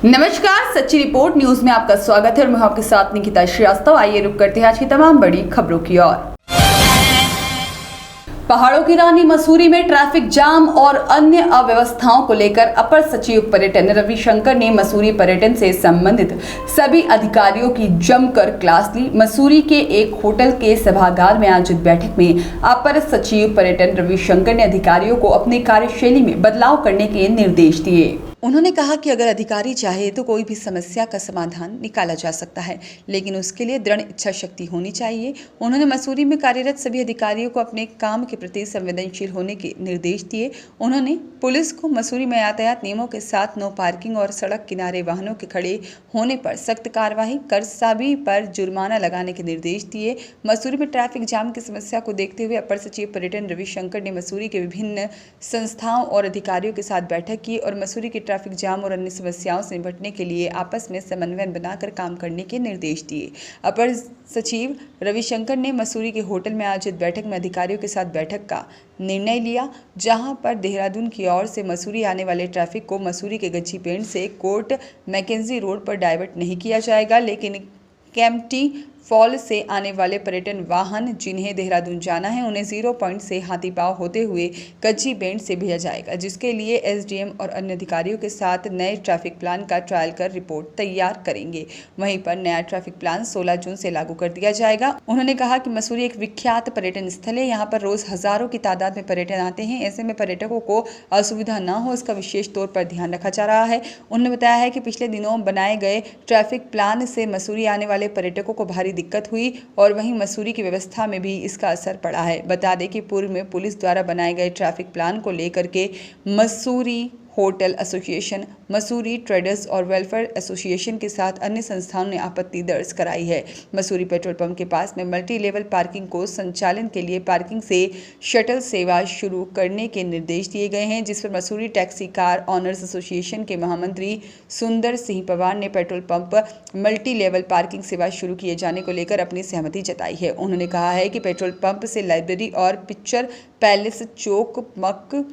नमस्कार, सच्ची report news में आपका स्वागत है और मैं आपके साथ निकिता श्रीवास्तव। आइए रुक करते हैं आज की तमाम बड़ी खबरों की ओर। पहाड़ों की रानी मसूरी में ट्रैफिक जाम और अन्य अव्यवस्थाओं को लेकर अपर सचिव पर्यटन रविशंकर ने मसूरी पर्यटन से संबंधित सभी अधिकारियों की जमकर क्लास ली। मसूरी के एक होटल के सभागार में आयोजित बैठक में अपर सचिव पर्यटन रविशंकर ने अधिकारियों को अपनी कार्यशैली में बदलाव करने के निर्देश दिए। उन्होंने कहा कि अगर अधिकारी चाहे तो कोई भी समस्या का समाधान निकाला जा सकता है, लेकिन उसके लिए दृढ़ इच्छा शक्ति होनी चाहिए। उन्होंने मसूरी में कार्यरत सभी अधिकारियों को अपने काम के प्रति संवेदनशील होने के निर्देश दिए। उन्होंने पुलिस को मसूरी में यातायात नियमों के साथ नो पार्किंग और सड़क किनारे वाहनों के खड़े होने पर सख्त कार्रवाई कर सभी पर जुर्माना लगाने के निर्देश दिए। मसूरी में ट्रैफिक जाम की समस्या को देखते हुए अपर सचिव पर्यटन रविशंकर ने मसूरी के विभिन्न संस्थाओं और अधिकारियों के साथ बैठक की और मसूरी की ट्रैफिक जाम और अन्य समस्याओं से निपटने के लिए आपस में समन्वय बनाकर काम करने के निर्देश दिए। अपर सचिव रविशंकर ने मसूरी के होटल में आयोजित बैठक में अधिकारियों के साथ बैठक का निर्णय लिया, जहां पर देहरादून की ओर से मसूरी आने वाले ट्रैफिक को मसूरी के गज्जी पेंट से कोर्ट मैकेंजी रोड पर डाइवर्ट नहीं किया जाएगा, लेकिन केम्प्टी फॉल से आने वाले पर्यटन वाहन जिन्हें देहरादून जाना है उन्हें 0 पॉइंट से हाथीपाव होते हुए कच्ची बेंट से भेजा जाएगा, जिसके लिए एसडीएम और अन्य अधिकारियों के साथ नए ट्रैफिक प्लान का ट्रायल कर रिपोर्ट तैयार करेंगे। वहीं पर नया ट्रैफिक प्लान 16 जून से लागू कर दिया जाएगा। उन्होंने कहा कि मसूरी एक विख्यात पर्यटन स्थल है, यहाँ पर रोज हजारों की तादाद में पर्यटन आते हैं। ऐसे में पर्यटकों को असुविधा न हो, इसका विशेष तौर पर ध्यान रखा जा रहा है। उन्होंने बताया है कि पिछले दिनों बनाए गए ट्रैफिक प्लान से मसूरी आने वाले पर्यटकों को भारी दिक्कत हुई और वहीं मसूरी की व्यवस्था में भी इसका असर पड़ा है। बता दें कि पूर्व में पुलिस द्वारा बनाए गए ट्रैफिक प्लान को लेकर के Mussoorie hotel association, Mussoorie traders और वेलफेयर एसोसिएशन के साथ अन्य संस्थाओं ने आपत्ति दर्ज कराई है। मसूरी पेट्रोल पंप के पास में मल्टी लेवल पार्किंग को संचालन के लिए पार्किंग से शटल सेवा शुरू करने के निर्देश दिए गए हैं, जिस पर Mussoorie taxi car owners association के महामंत्री सुंदर सिंह पवार ने petrol pump multi level parking सेवा शुरू किए जाने को लेकर अपनी सहमति जताई है। उन्होंने कहा है कि पेट्रोल पंप से लाइब्रेरी और पिक्चर पैलेस चौक मक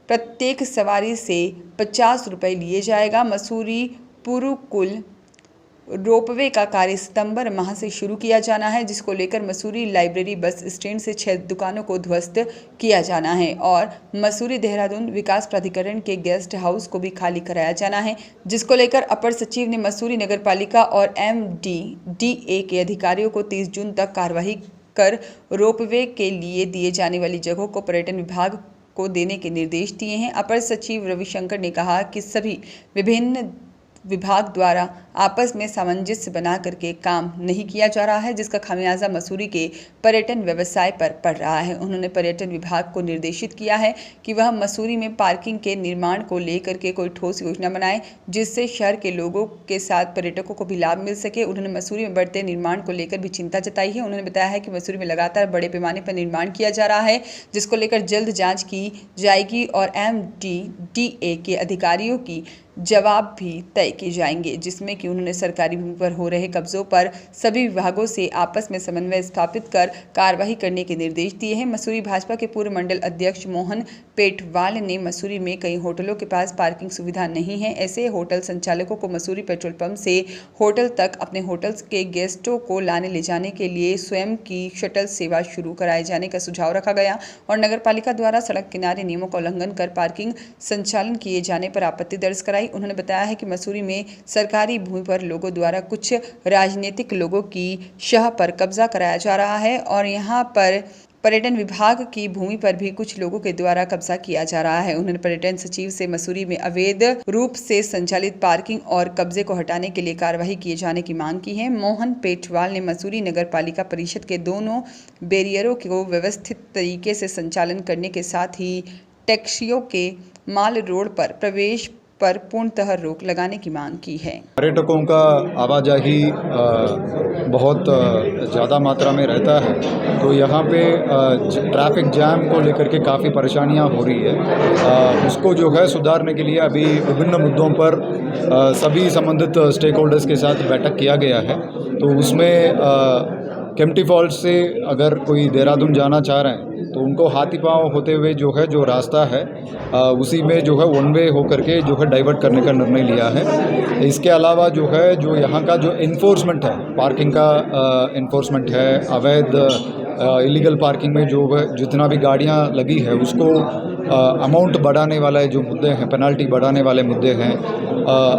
प्रत्येक सवारी से 50 रुपये लिए जाएगा। मसूरी पुरुकुल रोपवे का कार्य सितंबर माह से शुरू किया जाना है, जिसको लेकर मसूरी लाइब्रेरी बस स्टैंड से 6 दुकानों को ध्वस्त किया जाना है और मसूरी देहरादून विकास प्राधिकरण के गेस्ट हाउस को भी खाली कराया जाना है, जिसको लेकर अपर सचिव ने मसूरी नगरपालिका और MDDA के अधिकारियों को 30 जून तक कार्रवाई कर रोपवे के लिए दिए जाने वाली जगहों को पर्यटन विभाग को देने के निर्देश दिए हैं। अपर सचिव रविशंकर ने कहा कि सभी विभिन्न विभाग द्वारा आपस में सामंजस्य बना करके काम नहीं किया जा रहा है, जिसका खामियाजा मसूरी के पर्यटन व्यवसाय पर पड़ रहा है। उन्होंने पर्यटन विभाग को निर्देशित किया है कि वह मसूरी में पार्किंग के निर्माण को लेकर के कोई ठोस योजना बनाए, जिससे शहर के लोगों के साथ पर्यटकों को भी लाभ मिल सके। उन्होंने मसूरी में बढ़ते निर्माण को लेकर भी चिंता जताई है। उन्होंने बताया है कि मसूरी में लगातार बड़े पैमाने पर निर्माण किया जा रहा है, जिसको लेकर जल्द जाँच की जाएगी और MDDA के अधिकारियों की जवाब भी तय किए जाएंगे, जिसमें कि उन्होंने सरकारी भूमि पर हो रहे कब्जों पर सभी विभागों से आपस में समन्वय स्थापित कर कार्रवाई करने के निर्देश दिए हैं। मसूरी भाजपा के पूर्व मंडल अध्यक्ष मोहन पेटवाल ने मसूरी में कई होटलों के पास पार्किंग सुविधा नहीं है। ऐसे होटल संचालकों को मसूरी पेट्रोल पंप से होटल तक अपने होटल्स के गेस्टों को लाने ले जाने के लिए स्वयं की शटल सेवा शुरू कराए जाने का सुझाव रखा गया और नगर पालिका द्वारा सड़क किनारे नियमों का उल्लंघन कर पार्किंग संचालन किए जाने पर आपत्ति दर्ज कराई। उन्होंने बताया है कि मसूरी में सरकारी भूमि पर लोगों द्वारा कुछ राजनीतिक लोगों की शह पर कब्जा कराया जा रहा है और यहां पर पर्यटन विभाग की भूमि पर भी कुछ लोगों के द्वारा कब्जा किया जा रहा है। उन्होंने पर्यटन सचिव से मसूरी में अवैध रूप से संचालित पार्किंग और कब्जे को हटाने के लिए कार्रवाई किए जाने की मांग की है। मोहन पेटवाल ने मसूरी नगर पालिका परिषद के दोनों बैरियरों को व्यवस्थित तरीके से संचालन करने के साथ ही टैक्सियों के माल रोड पर प्रवेश पर पूर्णतः रोक लगाने की मांग की है। पर्यटकों का आवाजाही बहुत ज़्यादा मात्रा में रहता है, तो यहाँ पे ट्रैफिक जैम को लेकर के काफ़ी परेशानियाँ हो रही है। उसको जो है सुधारने के लिए अभी विभिन्न मुद्दों पर सभी संबंधित स्टेक होल्डर्स के साथ बैठक किया गया है। तो उसमें केम्प्टी फॉल्स से अगर कोई देहरादून जाना चाह रहे हैं तो उनको हाथी पाँव होते हुए जो है जो रास्ता है उसी में जो है वन वे होकर के जो है डाइवर्ट करने का निर्णय लिया है। इसके अलावा जो है जो यहाँ का जो इन्फोर्समेंट है, पार्किंग का इन्फोर्समेंट है, अवैध इलीगल पार्किंग में जो है जितना भी गाड़ियाँ लगी है उसको अमाउंट बढ़ाने वाले जो मुद्दे हैं, पेनल्टी बढ़ाने वाले मुद्दे हैं,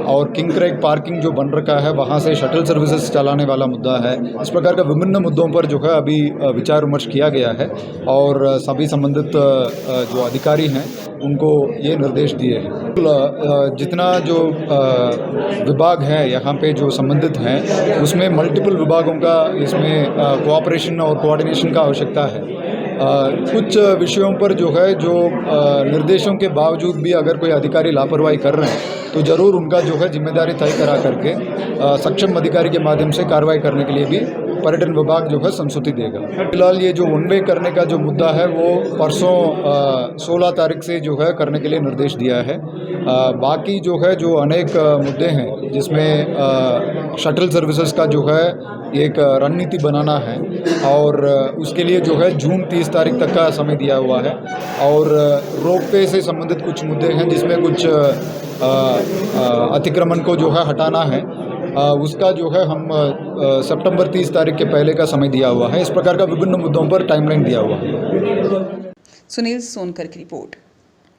और किंग क्रेग पार्किंग जो बन रखा है वहाँ से शटल सर्विसेज चलाने वाला मुद्दा है। इस प्रकार का विभिन्न मुद्दों पर जो है अभी विचार विमर्श किया गया है और सभी संबंधित जो अधिकारी हैं उनको ये निर्देश दिए हैं। जितना जो विभाग है यहाँ पे जो संबंधित हैं उसमें मल्टीपल विभागों का इसमें कोऑपरेशन और कोऑर्डिनेशन का आवश्यकता है। कुछ विषयों पर जो है जो निर्देशों के बावजूद भी अगर कोई अधिकारी लापरवाही कर रहे हैं तो ज़रूर उनका जो है जिम्मेदारी तय करा करके सक्षम अधिकारी के माध्यम से कार्रवाई करने के लिए भी पर्यटन विभाग जो है संस्तुति देगा। फिलहाल ये जो वन वे करने का जो मुद्दा है वो परसों 16 तारीख से जो है करने के लिए निर्देश दिया है। बाकी जो है जो अनेक मुद्दे हैं जिसमें शटल सर्विसेज का जो है एक रणनीति बनाना है और उसके लिए जो है जून 30 तारीख तक का समय दिया हुआ है और रोपवे से संबंधित कुछ मुद्दे हैं जिसमें कुछ अतिक्रमण को जो है हटाना है, उसका जो है हम सितंबर 30 तारीख के पहले का समय दिया हुआ है। इस प्रकार का विभिन्न मुद्दों पर टाइमलाइन दिया हुआ है। सुनील सोनकर की रिपोर्ट।